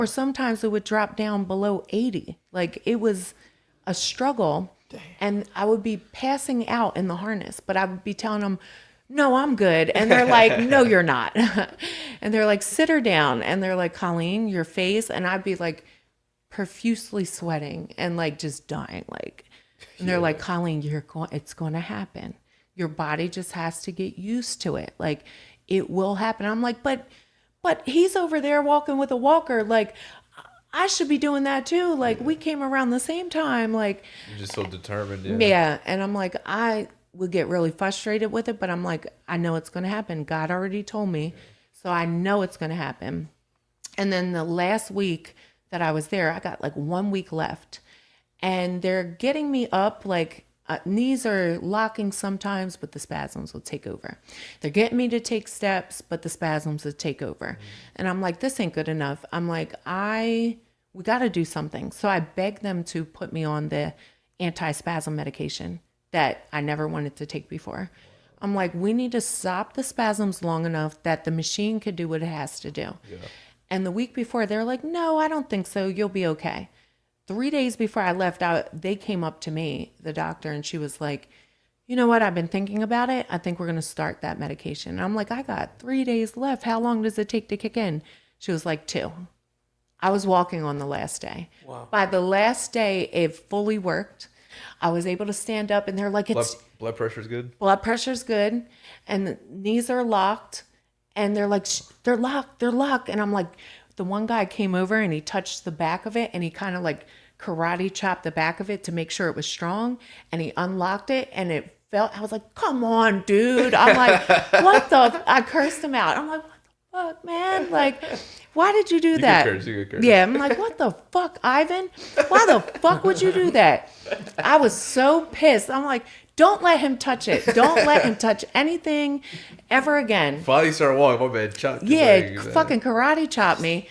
or sometimes it would drop down below 80. Like it was a struggle. Dang. And I would be passing out in the harness, but I would be telling them, no, I'm good. And they're like, no, you're not. And they're like, sit her down. And they're like, Colleen, your face. And I'd be like profusely sweating and like just dying. Like, and they're like, Colleen, it's going to happen. Your body just has to get used to it. Like it will happen. I'm like, but he's over there walking with a walker. Like I should be doing that too. Like we came around the same time. Like you're just so determined. Yeah. And I'm like, I would get really frustrated with it, but I'm like, I know it's going to happen. God already told me. So I know it's going to happen. And then the last week that I was there, I got like 1 week left and they're getting me up. Like knees are locking sometimes, but the spasms will take over. They're getting me to take steps, but the spasms will take over. And I'm like, this ain't good enough. I'm like, we got to do something. So I begged them to put me on the anti-spasm medication that I never wanted to take before. I'm like, we need to stop the spasms long enough that the machine could do what it has to do. Yeah. And the week before, they're like, no, I don't think so. You'll be okay. 3 days before I left out, they came up to me, the doctor, and she was like, you know what? I've been thinking about it. I think we're going to start that medication. And I'm like, I got 3 days left. How long does it take to kick in? She was like, 2. I was walking on the last day. Wow. By the last day, it fully worked. I was able to stand up and they're like, blood pressure's good. Blood pressure's good. And the knees are locked. And they're like, they're locked. And I'm like, the one guy came over and he touched the back of it and he kind of like karate chopped the back of it to make sure it was strong. And he unlocked it and it felt, I was like, come on, dude. I'm like, I cursed him out. I'm like, what the fuck, man? Like, why did you do that? You could curse. Yeah, I'm like, what the fuck, Ivan? Why the fuck would you do that? I was so pissed. I'm like, don't let him touch it. Don't let him touch anything ever again. Finally started walking, my man. Fucking karate chopped me.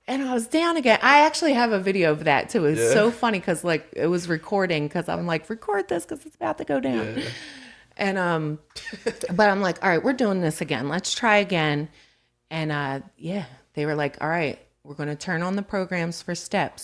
And I was down again. I actually have a video of that too. It's so funny because like it was recording because I'm like, record this because it's about to go down. Yeah. And but I'm like, all right, we're doing this again. Let's try again. And they were like, all right, we're going to turn on the programs for steps.